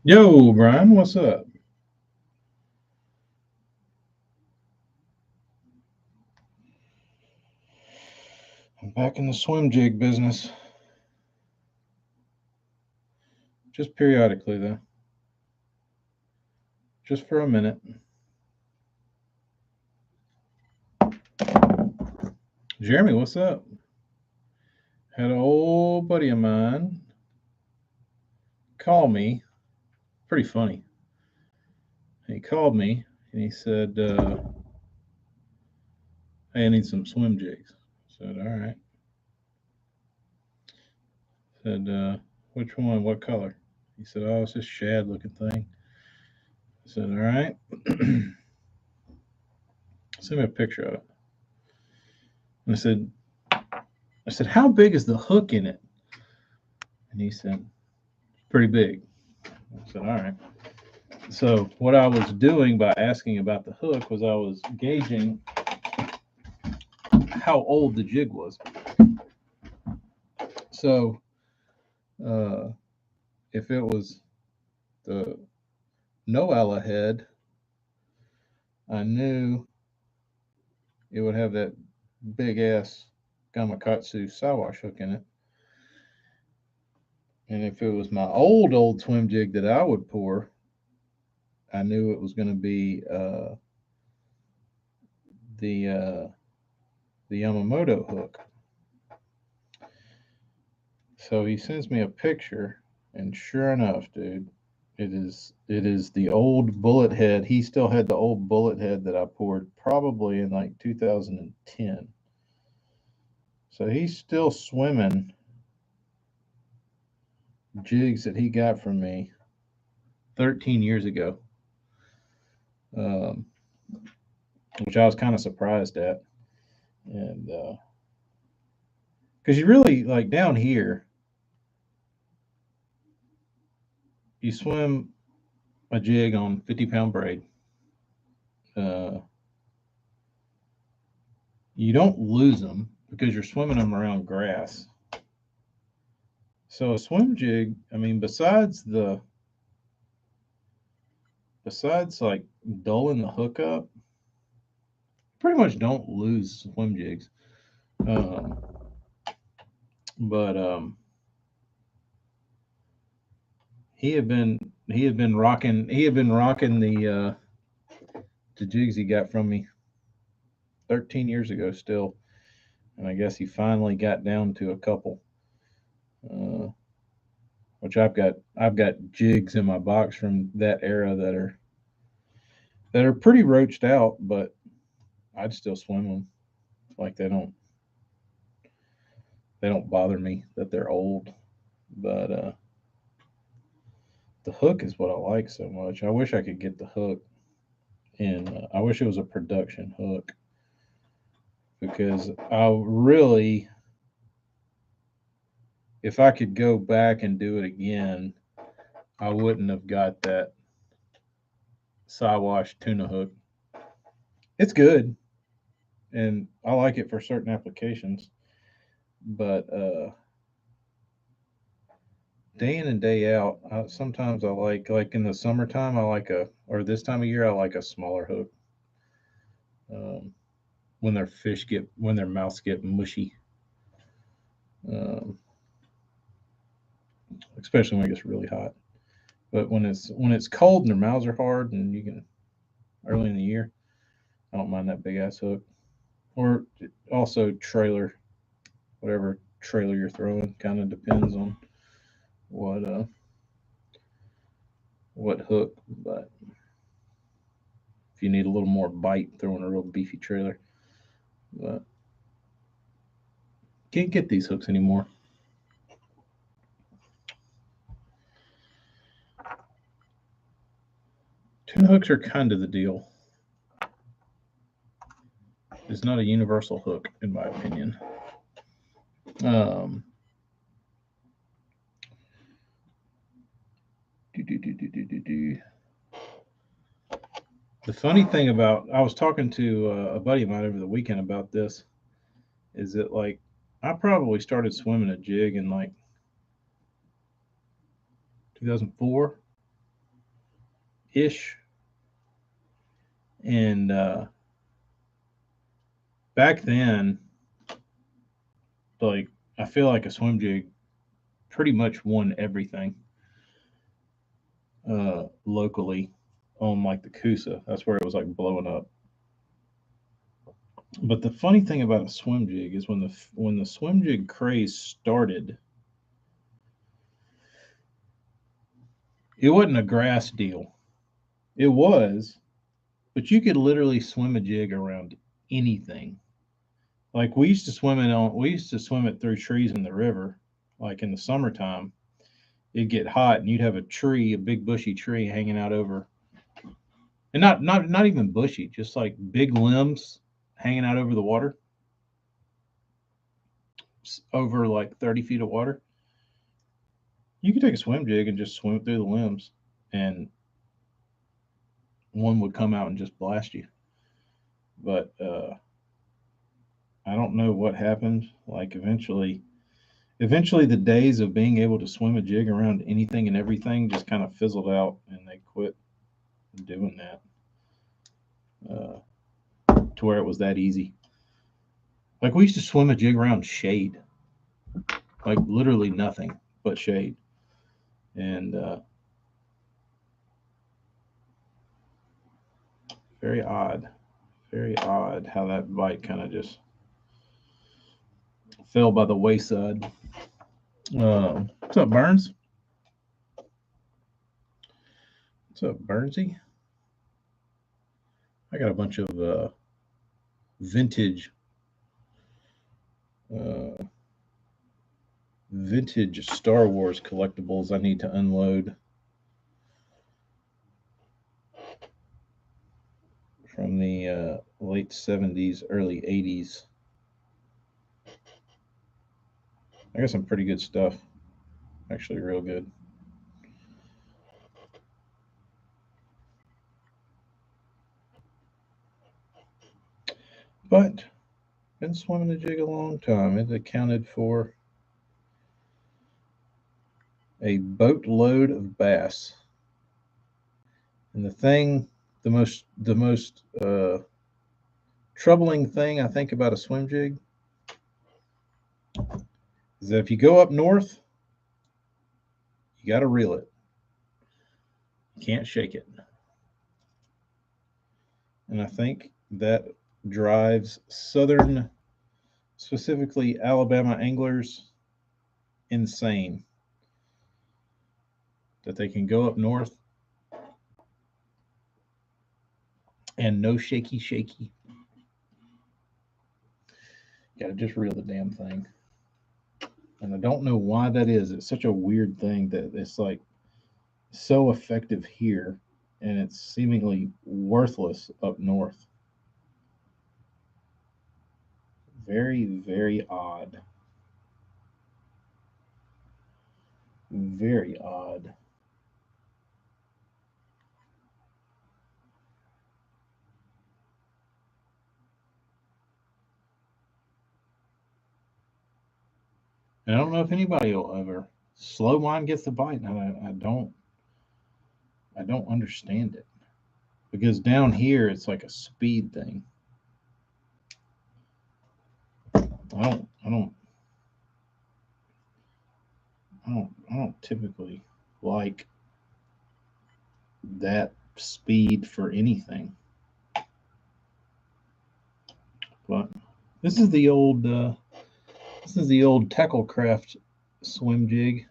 Yo, Brian, what's up? I'm back in the swim jig business. Just periodically, though. Just for a minute. Jeremy, what's up? Had an old buddy of mine call me. Pretty funny. He called me and he said, "Hey, I need some swim jigs." I said, "All right." Said, "Which one? What color?" He said, "Oh, it's this shad looking thing." I said, "All right." Send me a picture of it. And I said, "How big is the hook in it?" And he said, "Pretty big." I said, "All right." So what I was doing by asking about the hook was I was gauging how old the jig was. So uh, if it was the Noella head, I knew it would have that big ass Gamakatsu Sawash hook in it. And if it was my old swim jig that I would pour, I knew it was going to be the uh, the Yamamoto hook. So he sends me a picture, and sure enough, dude, it is the old bullet head. He still had the old bullet head that I poured probably in like 2010. So he's still swimming jigs that he got from me 13 years ago, um, which I was kind of surprised at. And because you really like down here, you swim a jig on 50-pound braid. Uh, you don't lose them because you're swimming them around grass. So a swim jig, I mean, besides like dulling the hook up, pretty much don't lose swim jigs. Um, but he had been rocking the jigs he got from me 13 years ago still, and I guess he finally got down to a couple. Uh, which I've got jigs in my box from that era that are pretty roached out, but I'd still swim them. Like they don't bother me that they're old, but the hook is what I like so much. I wish I could get the hook, and I wish it was a production hook because if I could go back and do it again, I wouldn't have got that Siwash tuna hook. It's good, and I like it for certain applications, but day in and day out, sometimes I like in the summertime, or this time of year, I like a smaller hook. Um, when their mouths get mushy, um, especially when it gets really hot. But when it's cold and their mouths are hard and you can early in the year, I don't mind that big ass hook. Or also trailer, whatever trailer you're throwing, kind of depends on what uh what hook. But if you need a little more bite, throwing a real beefy trailer. But can't get these hooks anymore. Tuna hooks are kind of the deal. It's not a universal hook, in my opinion. Um, do, do, do, do, do, do, do. The funny thing about I was talking to a buddy of mine over the weekend about this is that like I probably started swimming a jig in like 2004, ish. And back then, like, I feel like a swim jig pretty much won everything locally on like the Coosa. That's where it was like blowing up. But the funny thing about a swim jig is when the swim jig craze started, it wasn't a grass deal. It was, but you could literally swim a jig around anything. Like we used to swim it through trees in the river, like in the summertime. It'd get hot and you'd have a tree, a big bushy tree hanging out over, and not even bushy, just like big limbs hanging out over the water, over like 30 feet of water. You could take a swim jig and just swim through the limbs, and one would come out and just blast you. But I don't know what happened. Like eventually the days of being able to swim a jig around anything and everything just kind of fizzled out, and they quit doing that to where it was that easy. Like we used to swim a jig around shade, like literally nothing but shade, and very odd, very odd how that bike kind of just fell by the wayside. What's up, Burns? What's up, Burnsy? I got a bunch of vintage uh, vintage Star Wars collectibles I need to unload from the late 70s, early 80s. I got some pretty good stuff. Actually, real good. But been swimming the jig a long time. It accounted for a boatload of bass. And the most troubling thing I think about a swim jig is that if you go up north, you got to reel it. You can't shake it. And I think that drives southern, specifically Alabama anglers, insane. That they can go up north and no shaky shaky. Got to just reel the damn thing. And I don't know why that is. It's such a weird thing that it's like so effective here and it's seemingly worthless up north. Very, very odd. Very odd. And I don't know if anybody will ever. Slow wine gets the bite, and I don't understand it because down here it's like a speed thing. I don't I don't typically like that speed for anything. But this is the old Tacklecraft swim jig.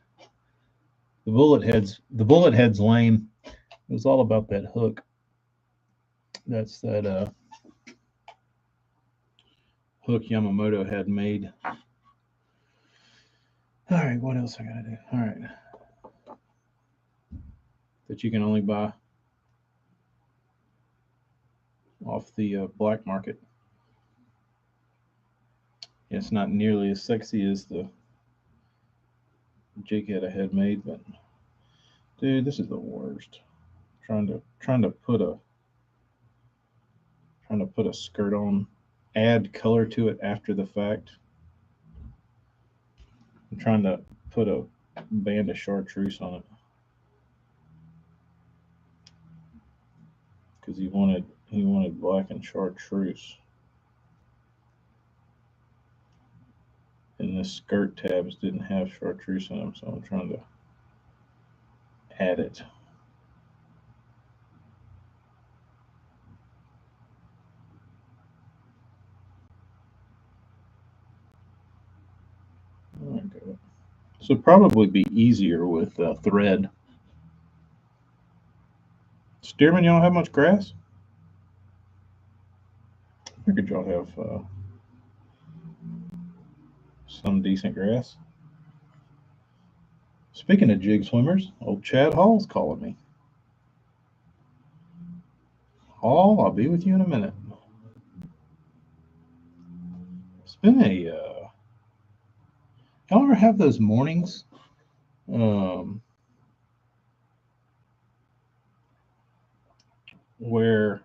The bullet head's lame. It was all about that hook. That's that hook Yamamoto had made. All right, what else I gotta do? All right, that you can only buy off the black market. It's not nearly as sexy as the jig head I had made, but dude, this is the worst. Trying to put a skirt on, add color to it after the fact. I'm trying to put a band of chartreuse on it. because he wanted black and chartreuse. And the skirt tabs didn't have chartreuse in them, so I'm trying to add it. Okay. So probably be easier with thread. Steerman, you don't have much grass? Figured y'all have some decent grass. Speaking of jig swimmers, old Chad Hall's calling me. Hall, I'll be with you in a minute. It's been a. Y'all ever have those mornings um, where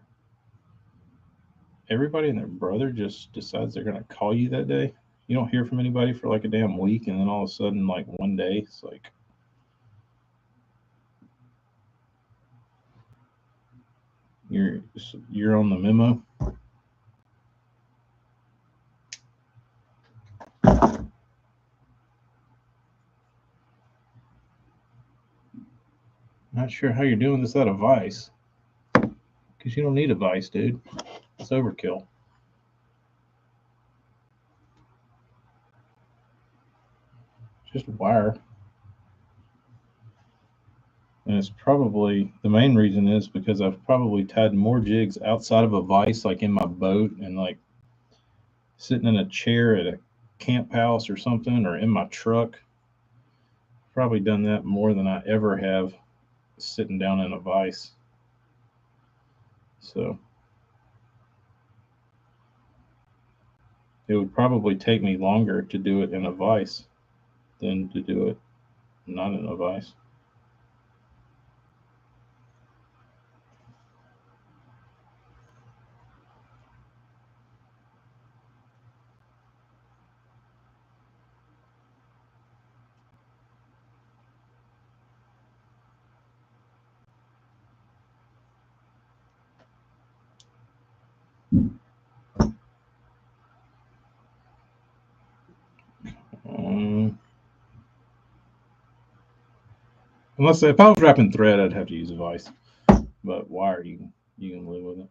everybody and their brother just decides they're going to call you that day? You don't hear from anybody for like a damn week, and then all of a sudden, like one day, it's like you're you're on the memo. Not sure how you're doing this out of Vice, because you don't need a Vice, dude. It's overkill. Just wire. And it's probably the main reason is because I've probably tied more jigs outside of a Vice, like in my boat and like sitting in a chair at a camp house or something, or in my truck. Probably done that more than I ever have sitting down in a Vice. So it would probably take me longer to do it in a Vice than to do it not in a Vice. Um, Unless if I was wrapping thread, I'd have to use a Vice. But wire, you can live with it.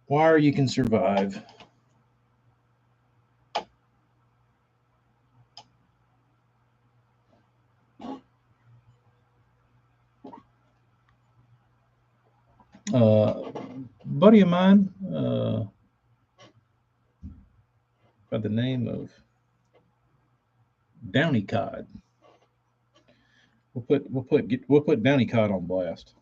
Wire, you can survive. Buddy of mine, by the name of Downy Cod. We'll put Downy Cod on blast.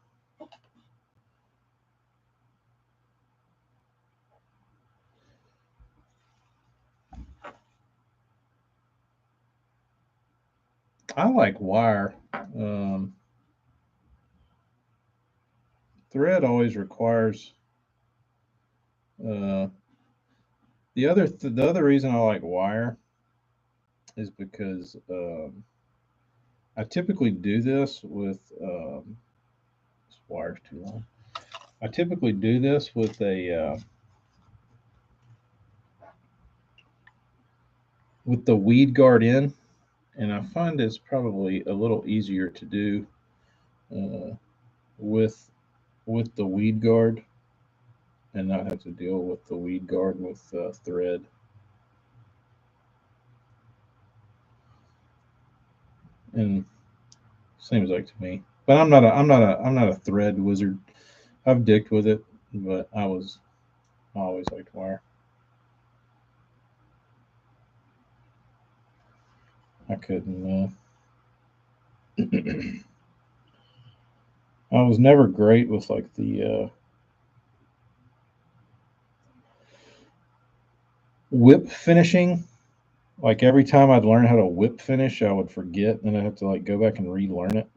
I like wire. Um, Thread always requires. Uh, the other reason I like wire is because I typically do this with this wire's too long. I typically do this with the weed guard in, and I find it's probably a little easier to do uh, with the weed guard and not have to deal with the weed guard with thread. And seems like to me, but I'm not a thread wizard. I've dicked with it, but I always liked wire. I couldn't. I was never great with like the whip finishing. Like every time I'd learn how to whip finish, I would forget, and I'd have to like go back and relearn it.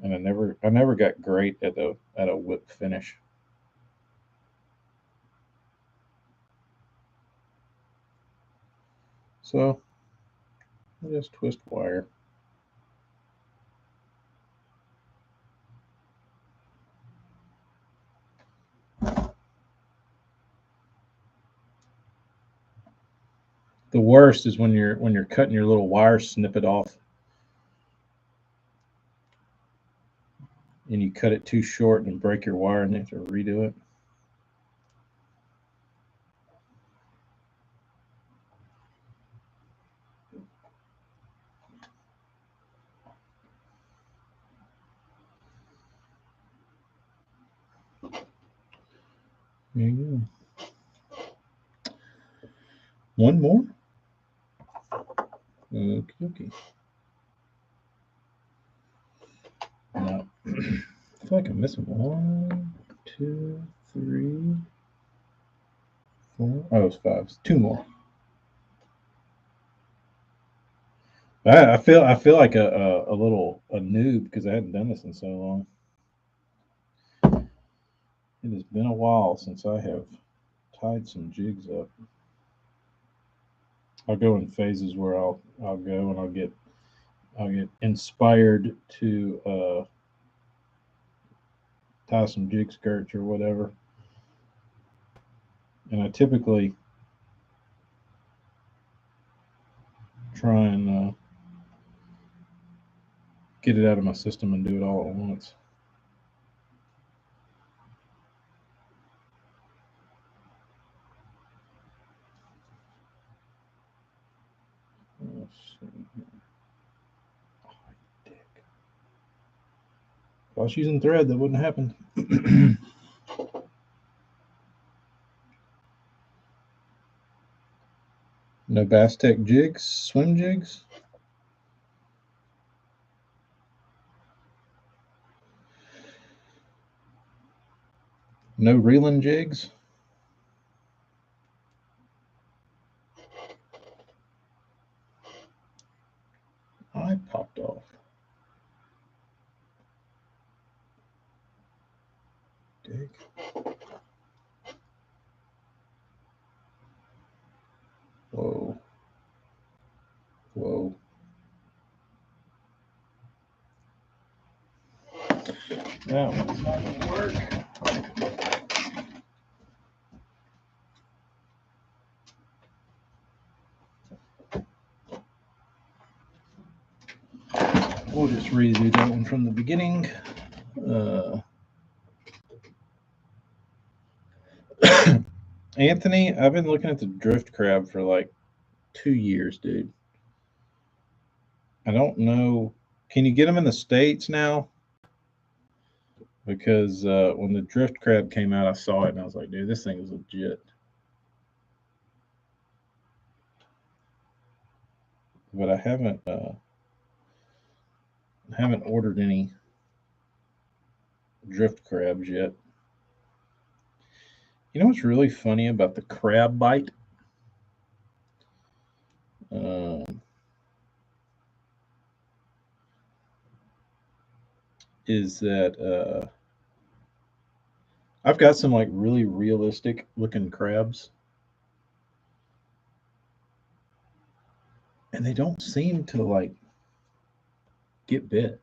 And I never got great at a whip finish. So I just twist wire. The worst is when you're cutting your little wire snippet off and you cut it too short and break your wire and you have to redo it. There you go. One more. Okay. No. I feel like I'm missing 1, 2, 3, 4. Oh, it's 5. Two more. I feel like a little noob because I hadn't done this in so long. It has been a while since I have tied some jigs up. I'll go in phases where I'll go and I'll get inspired to tie some jig skirts or whatever. And I typically try and get it out of my system and do it all at once. Let's see here. Oh, dick. If I was using thread, that wouldn't happen. No Bass Tech jigs, swim jigs. No reeling jigs. I popped off. Dig. Whoa. Whoa. That one's not going to work. We'll just redo that one from the beginning. Anthony, I've been looking at the drift crab for like 2 years, dude. I don't know. Can you get them in the States now? Because when the drift crab came out, I saw it and I was like, dude, this thing is legit. But I haven't ordered any drift crabs yet. You know what's really funny about the crab bite? Is that I've got some like really realistic looking crabs, and they don't seem to like get bit.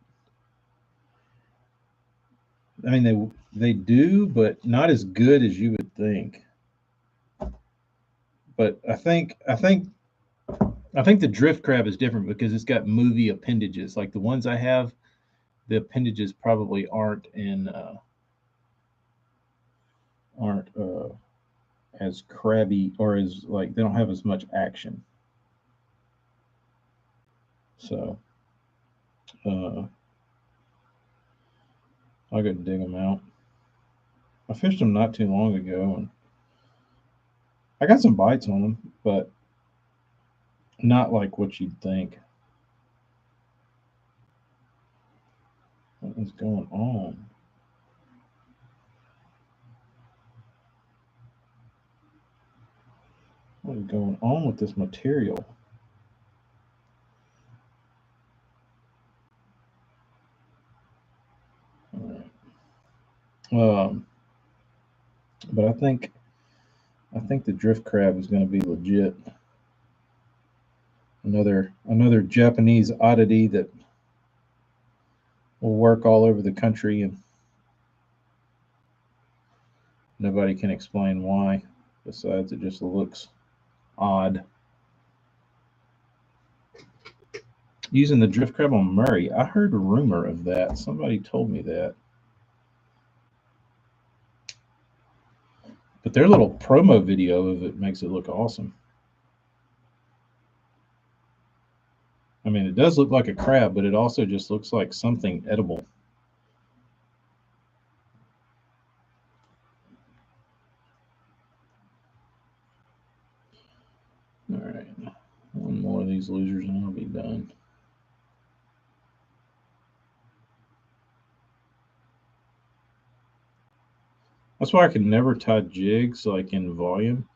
I mean, they do, but not as good as you would think. But I think the drift crab is different because it's got movie appendages. Like the ones I have, the appendages probably aren't as crabby or as like they don't have as much action. So I'll go dig them out. I fished them not too long ago, and I got some bites on them, but not like what you'd think. What is going on? What is going on with this material? All right. But I think the drift crab is going to be legit. Another Japanese oddity that will work all over the country, and nobody can explain why. Besides, it just looks odd. Using the drift crab on Murray. I heard a rumor of that. Somebody told me that. But their little promo video of it makes it look awesome. I mean, it does look like a crab, but it also just looks like something edible. All right. One more of these losers and I'll be done. That's why I can never tie jigs like in volume,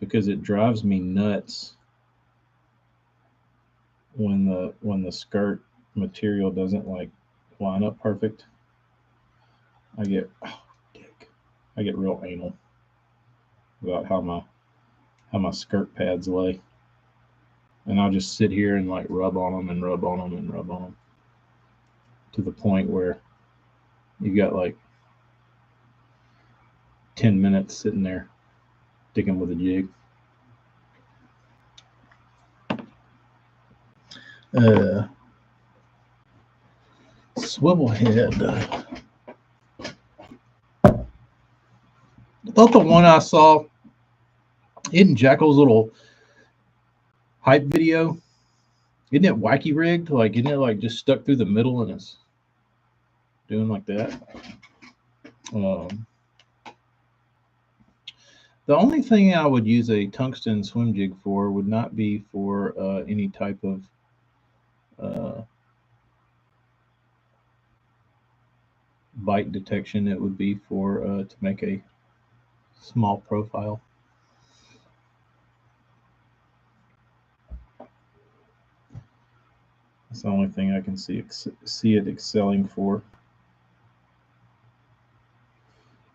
because it drives me nuts when the skirt material doesn't like line up perfect. I get real anal about how my skirt pads lay, and I'll just sit here and like rub on them and rub on them and rub on them to the point where you got like 10 minutes sitting there digging with a jig. Swivel head. I thought the one I saw in Jackal's little hype video, isn't it wacky rigged? Like, isn't it like just stuck through the middle and it's doing like that? The only thing I would use a tungsten swim jig for would not be for any type of bite detection. It would be for to make a small profile. That's the only thing I can see it excelling for.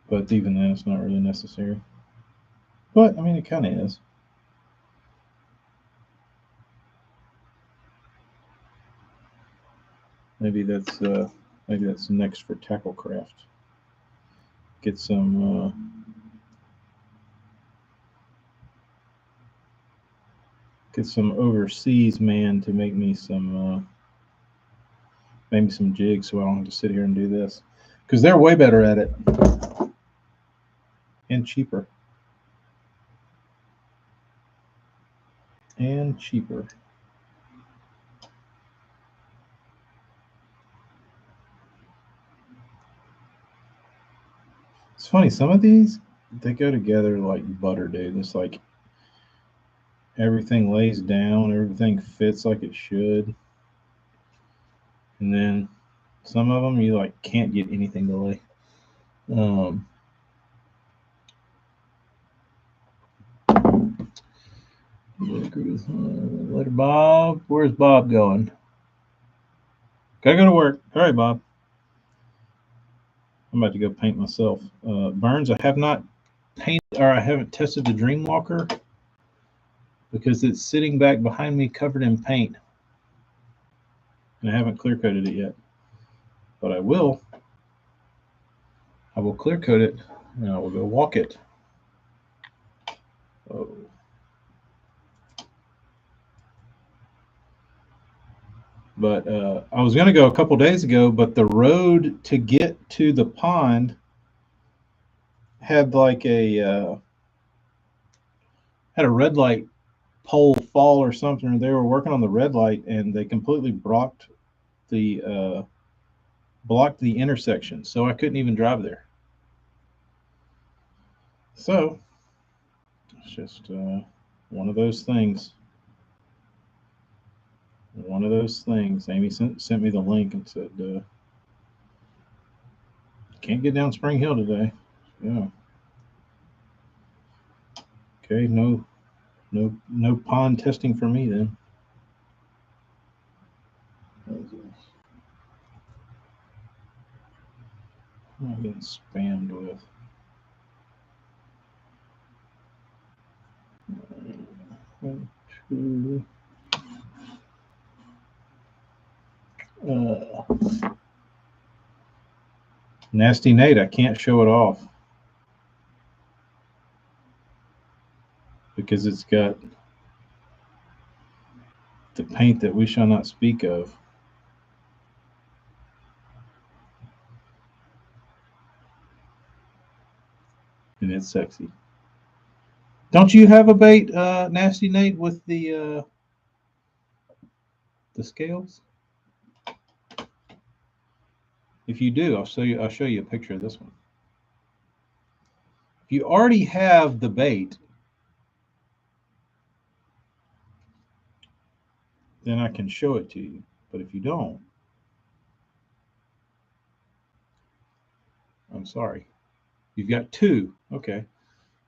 But even then, it's not really necessary. But I mean, it kind of is. Maybe that's next for Tacklecraft. Get some overseas man to make me some maybe some jigs, so I don't have to sit here and do this, because they're way better at it and cheaper. It's funny, some of these, they go together like butter, dude. It's like everything lays down, everything fits like it should. And then some of them you like can't get anything to lay. Later, Bob. Where's Bob going? Gotta go to work. All right, Bob. I'm about to go paint myself. Burns, I have not painted, or I haven't tested the Dreamwalker because it's sitting back behind me covered in paint. And I haven't clear coated it yet. But I will. I will clear coat it and I will go walk it. Oh. But I was going to go a couple days ago, but the road to get to the pond had like a red light pole fall or something, or they were working on the red light and they completely blocked the intersection, so I couldn't even drive there. So it's just one of those things. One of those things. Amy sent me the link and said, "Can't get down Spring Hill today." Yeah. Okay. No pond testing for me then. I'm getting spammed with. One, two. Nasty Nate, I can't show it off because it's got The paint that we shall not speak of. And it's sexy. Don't you have a bait, Nasty Nate, with the scales? If you do, I'll show you. I'll show you a picture of this one. If you already have the bait, then I can show it to you. But if you don't, I'm sorry. You've got two. Okay.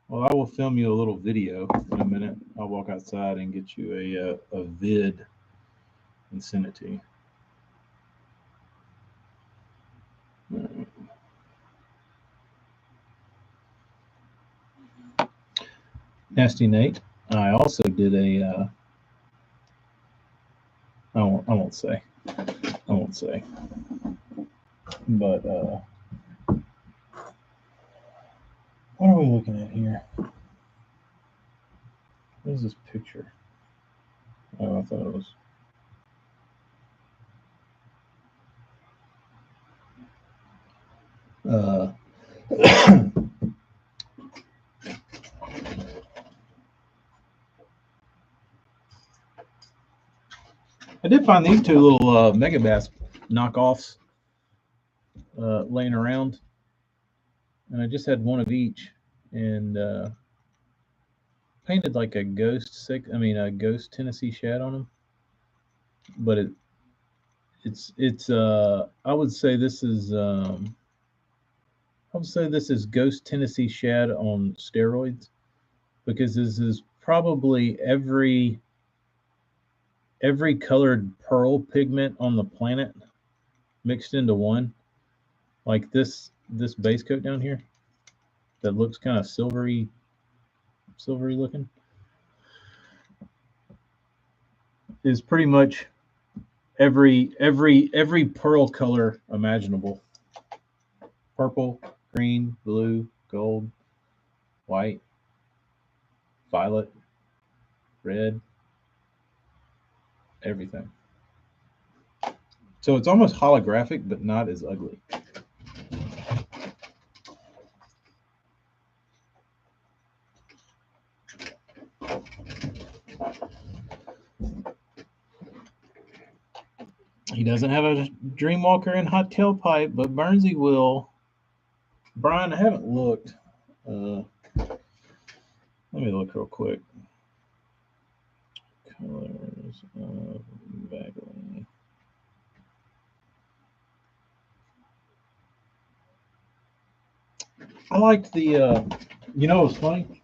Well, I will film you a little video in a minute. I'll walk outside and get you a vid and send it to you. Nasty Nate. I also did a. I won't say. I won't say. But what are we looking at here? What is this picture? Oh, I thought it was. I did find these two little Megabass knockoffs laying around, and I just had one of each, and painted like a ghost a ghost Tennessee shad on them. But it's I would say this is ghost Tennessee shad on steroids, because this is probably every colored pearl pigment on the planet mixed into one. Like this base coat down here that looks kind of silvery looking is pretty much every pearl color imaginable. Purple, green, blue, gold, white, violet, red, everything. So it's almost holographic, but not as ugly. He doesn't have a Dreamwalker and hot tailpipe, but Burnsy will. Brian, I haven't looked. Let me look real quick. Colors of Bagley. I liked the. You know, it was funny.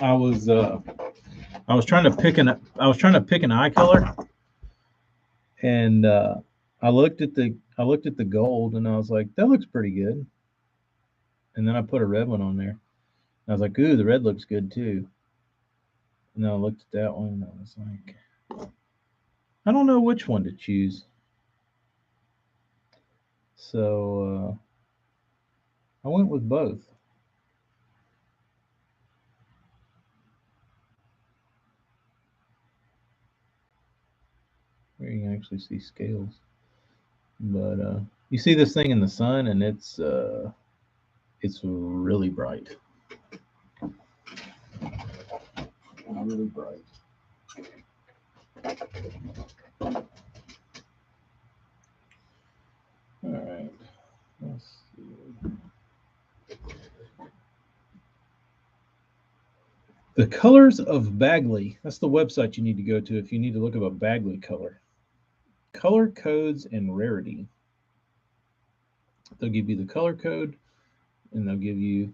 I was trying to pick an eye color, and I looked at the gold, and I was like, that looks pretty good. And then I put a red one on there. And I was like, ooh, the red looks good too. And then I looked at that one, and I was like, I don't know which one to choose. So I went with both. Here you can actually see scales. But you see this thing in the sun, and it's really bright. Really bright. All right. Let's see. The colors of Bagley. That's the website you need to go to if you need to look up a Bagley color. Color codes and rarity. They'll give you the color code, and they'll give you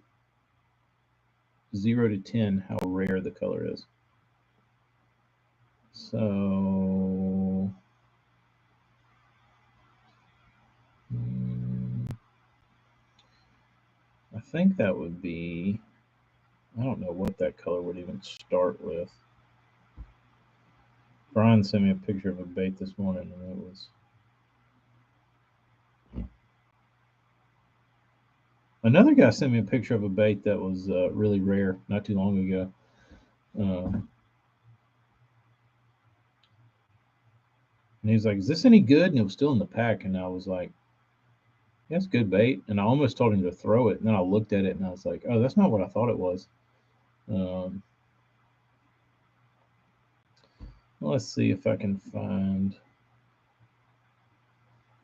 0 to 10 how rare the color is. So I think that would be, I don't know what that color would even start with. Brian sent me a picture of a bait this morning, and it was another guy sent me a picture of a bait that was really rare not too long ago. And he was like, "Is this any good?" And it was still in the pack. And I was like, "Yeah, it's good bait." And I almost told him to throw it. And then I looked at it and I was like, "Oh, that's not what I thought it was." Um, let's see if I can find.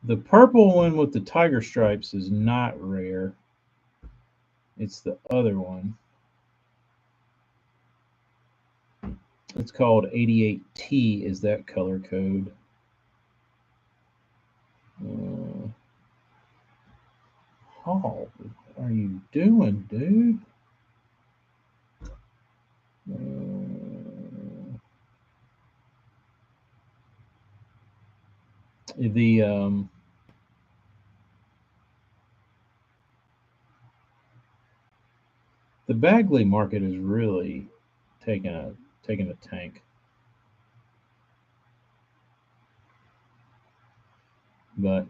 The purple one with the tiger stripes is not rare. It's the other one. It's called 88T is that color code. How are you doing, dude? The the Bagley market is really taking a tank. But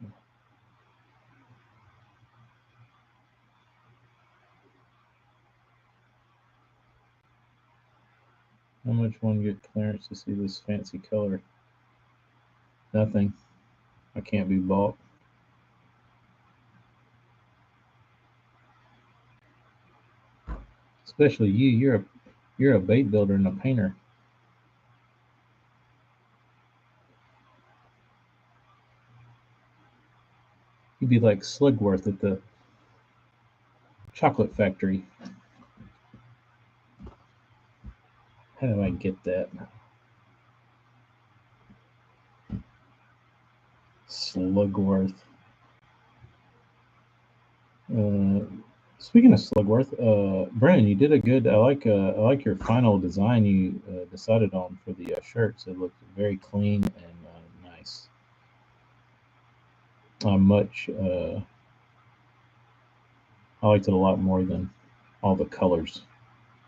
how much one get clearance to see this fancy color? Nothing. I can't be bought. Especially you. You're a bait builder and a painter. You'd be like Slugworth at the chocolate factory. How do I get that? Slugworth. Uh, Speaking of Slugworth, Brennan, you did a good. I like your final design you decided on for the shirts. It looked very clean and nice. Much. I liked it a lot more than all the colors.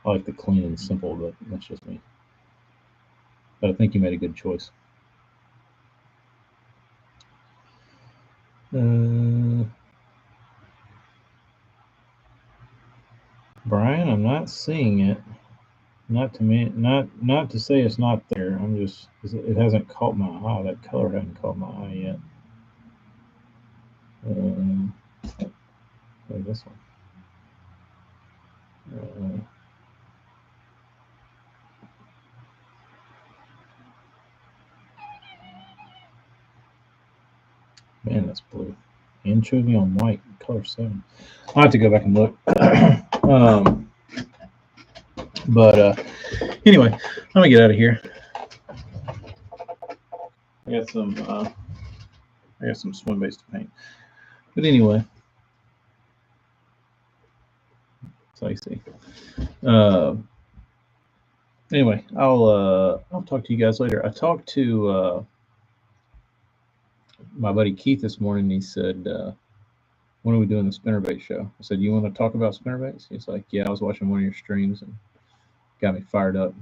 I like the clean and simple, but that's just me. But I think you made a good choice. Brian, I'm not seeing it. Not to me. Not to say it's not there. I'm just. It hasn't caught my eye. That color hasn't caught my eye yet. This one. Man, that's blue. Anchovy on white, color 7. I'll have to go back and look. But anyway, I'm gonna get out of here. I got some swim baits to paint. But anyway, so you see. Anyway, I'll talk to you guys later. I talked to my buddy Keith this morning. He said, "When are we doing the spinnerbait show?" I said, "You want to talk about spinnerbaits?" He's like, "Yeah, I was watching one of your streams and got me fired up."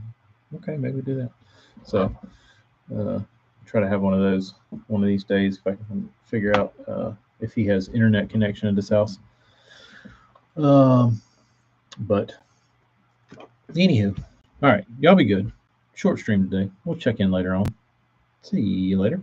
Okay, maybe do that. So try to have one of those one of these days if I can figure out if he has internet connection at his house. But anywho, all right, y'all be good. Short stream today. We'll check in later on. See you later.